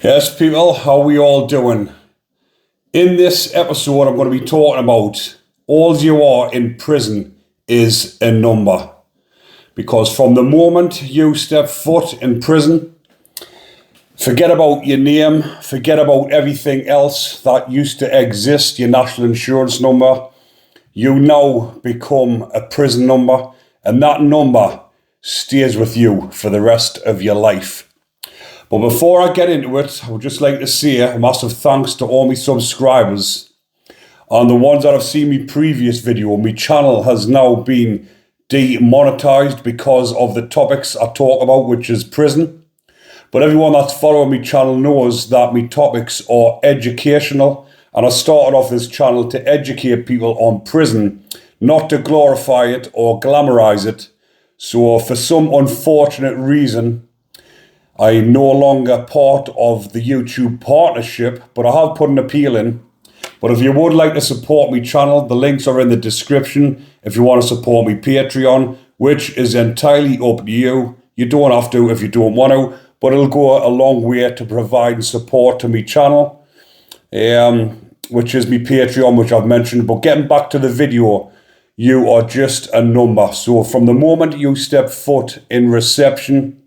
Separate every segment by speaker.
Speaker 1: Yes, people, how we all doing? In this episode, I'm going to be talking about all you are in prison is a number. Because from the moment you step foot in prison, forget about your name, forget about everything else that used to exist, your national insurance number. You now become a prison number, and that number stays with you for the rest of your life. But before I get into it, I would just like to say a massive thanks to all my subscribers and the ones that have seen my previous video. My channel has now been demonetized because of the topics I talk about, which is prison. But everyone that's following my channel knows that my topics are educational, and I started off this channel to educate people on prison, not to glorify it or glamorize it. So for some unfortunate reason, I'm no longer part of the YouTube partnership, but I have put an appeal in. But if you would like to support my channel, the links are in the description. If you want to support me Patreon, which is entirely up to you. You don't have to if you don't want to, but it'll go a long way to provide support to my channel, which is my Patreon, which I've mentioned. But getting back to the video, you are just a number. So from the moment you step foot in reception,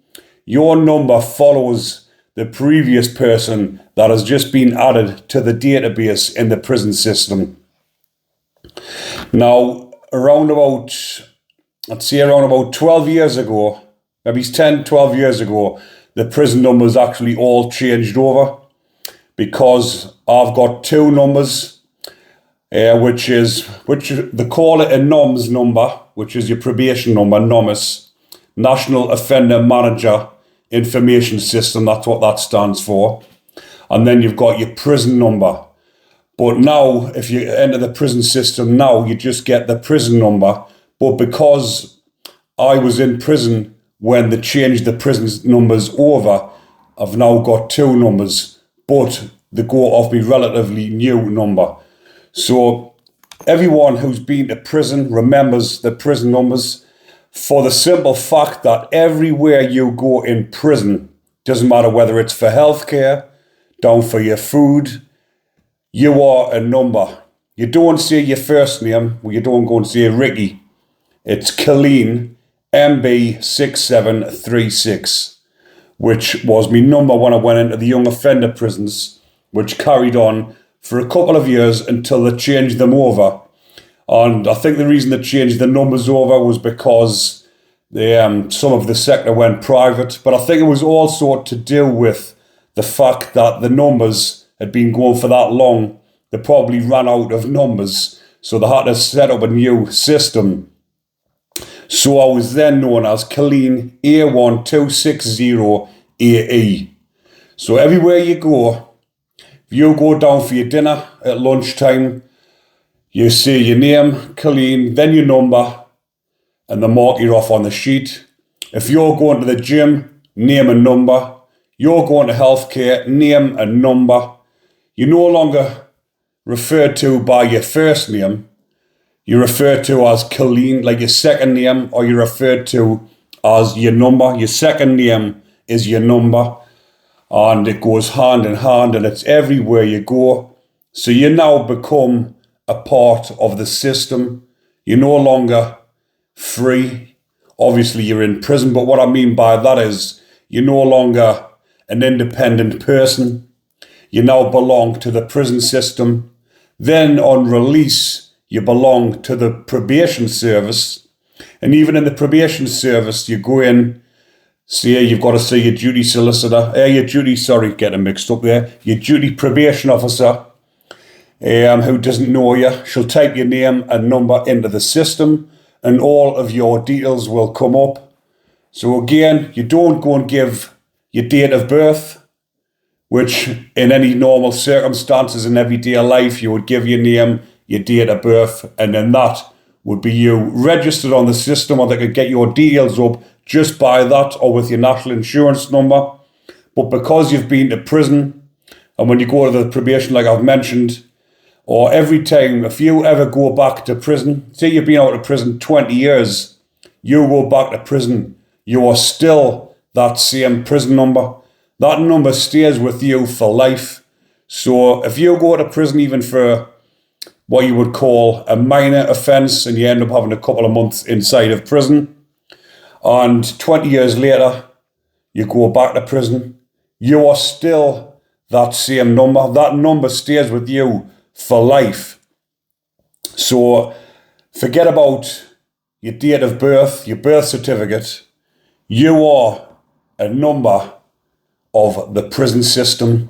Speaker 1: your number follows the previous person that has just been added to the database in the prison system. Now, around about 12 years ago, maybe 10, 12 years ago, the prison numbers actually all changed over, because I've got two numbers, which they call it a NOMS number, which is your probation number, NOMS, National Offender Manager Information System. That's what that stands for. And then you've got your prison number. But now, if you enter the prison system now, you just get the prison number. But because I was in prison when they changed the prison numbers over, I've now got two numbers, but they go off my relatively new number. So everyone who's been to prison remembers the prison numbers, for the simple fact that everywhere you go in prison, doesn't matter whether it's for healthcare, down for your food, you are a number. You don't say your first name, well, you don't go and say Ricky. It's Colleen MB6736, which was my number when I went into the young offender prisons, which carried on for a couple of years until they changed them over. And I think the reason they changed the numbers over was because some of the sector went private. But I think it was also to do with the fact that the numbers had been going for that long. They probably ran out of numbers, so they had to set up a new system. So I was then known as Colleen A1260AE. So everywhere you go, if you go down for your dinner at lunchtime, you say your name, Colleen, then your number, and they mark you off on the sheet. If you're going to the gym, name and number. You're going to healthcare, name and number. You're no longer referred to by your first name. You're referred to as Colleen, like your second name, or you're referred to as your number. Your second name is your number, and it goes hand in hand, and it's everywhere you go. So you now become a part of the system. You're no longer free. Obviously, you're in prison, but what I mean by that is you're no longer an independent person. You now belong to the prison system. Then on release, you belong to the probation service. And even in the probation service, you go in, say you've got to see your duty solicitor, your duty probation officer, who doesn't know you. She'll type your name and number into the system, and all of your details will come up. So again, you don't go and give your date of birth, which in any normal circumstances in everyday life, you would give your name, your date of birth, and then that would be you registered on the system, or they could get your details up just by that, or with your national insurance number. But because you've been to prison, and when you go to the probation, like I've mentioned, or every time, if you ever go back to prison, say you've been out of prison 20 years, you go back to prison, you are still that same prison number. that number stays with you for life. So if you go to prison even for what you would call a minor offence and you end up having a couple of months inside of prison, and 20 years later you go back to prison, you are still that same number. That number stays with you for life. So forget about your date of birth, your birth certificate. You are a number of the prison system.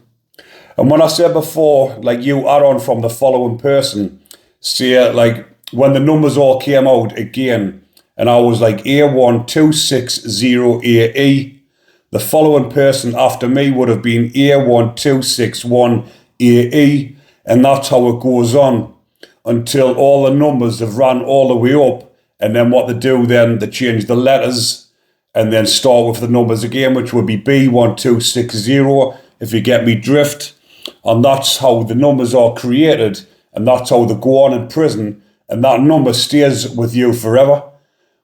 Speaker 1: And when I said before, like, you add on from the following person, say, like, when the numbers all came out again, and I was like A1260AE, the following person after me would have been A1261AE, and that's how it goes on until all the numbers have ran all the way up. And then what they do then, they change the letters and then start with the numbers again, which would be B1260, if you get me drift. And that's how the numbers are created, and that's how they go on in prison, and that number stays with you forever.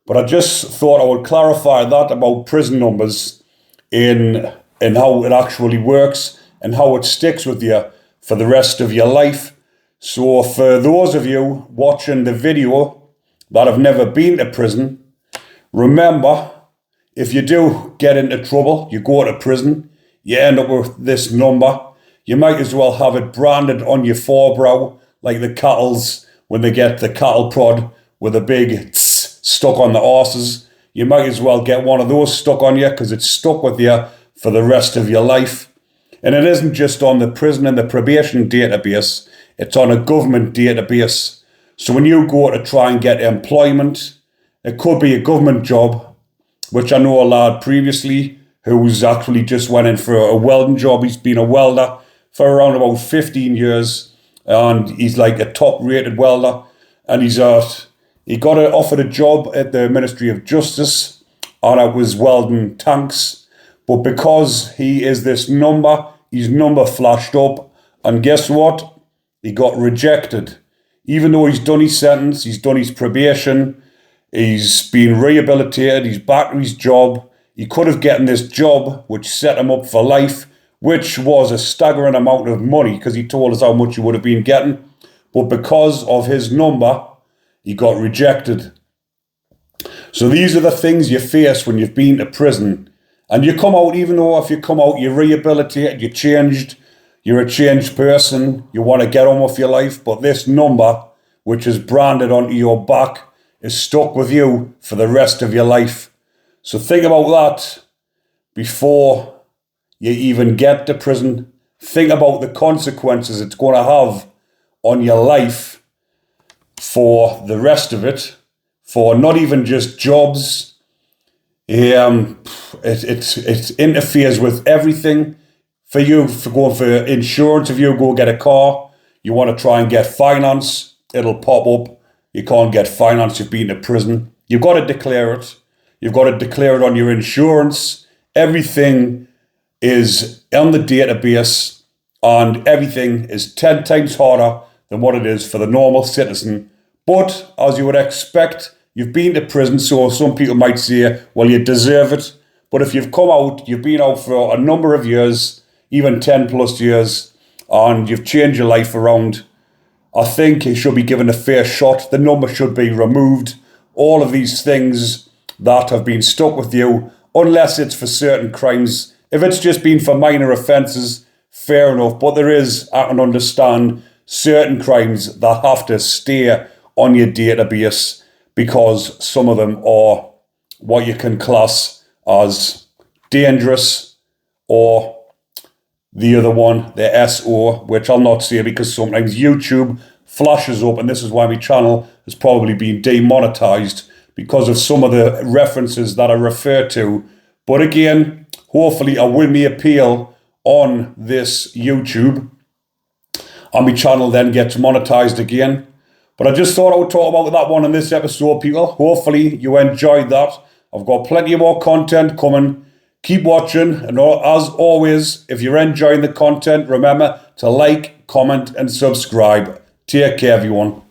Speaker 1: But I just thought I would clarify that about prison numbers in how it actually works and how it sticks with you for the rest of your life. So for those of you watching the video that have never been to prison, remember, if you do get into trouble, you go to prison, you end up with this number, you might as well have it branded on your forebrow, like the cattle's when they get the cattle prod with a big tss stuck on the arses. You might as well get one of those stuck on you, because it's stuck with you for the rest of your life. And it isn't just on the prison and the probation database, it's on a government database. So when you go to try and get employment, it could be a government job, which I know a lad previously who's actually just went in for a welding job. He's been a welder for around about 15 years, and he's like a top rated welder, and he got offered a job at the Ministry of Justice, and it was welding tanks. But because he is this number, his number flashed up, and guess what? He got rejected. Even though he's done his sentence, he's done his probation, he's been rehabilitated, he's back to his job. He could have gotten this job, which set him up for life, which was a staggering amount of money, because he told us how much he would have been getting. But because of his number, he got rejected. So these are the things you face when you've been to prison. And you come out, even though if you come out, you're rehabilitated, you're changed, you're a changed person, you want to get on with your life, but this number, which is branded onto your back, is stuck with you for the rest of your life. So think about that before you even get to prison. Think about the consequences it's going to have on your life for the rest of it, for not even just jobs. It interferes with everything. For you, for going for insurance, if you go get a car, you want to try and get finance, it'll pop up. You can't get finance, you've been to prison. You've got to declare it. You've got to declare it on your insurance. Everything is on the database, and everything is 10 times harder than what it is for the normal citizen. But as you would expect, you've been to prison, so some people might say, well, you deserve it. But if you've come out, you've been out for a number of years, even 10 plus years, and you've changed your life around, I think you should be given a fair shot. The number should be removed. All of these things that have been stuck with you, unless it's for certain crimes. If it's just been for minor offences, fair enough. But there is, I can understand, certain crimes that have to stay on your database, because some of them are what you can class as dangerous, or the other one, the SO, which I'll not say because sometimes YouTube flashes up, and this is why my channel has probably been demonetized, because of some of the references that I refer to. But again, hopefully I win my appeal on this YouTube, and my channel then gets monetized again. But I just thought I would talk about that one in this episode, people. Hopefully you enjoyed that. I've got plenty more content coming. Keep watching, and as always, if you're enjoying the content, remember to like, comment, and subscribe. Take care, everyone.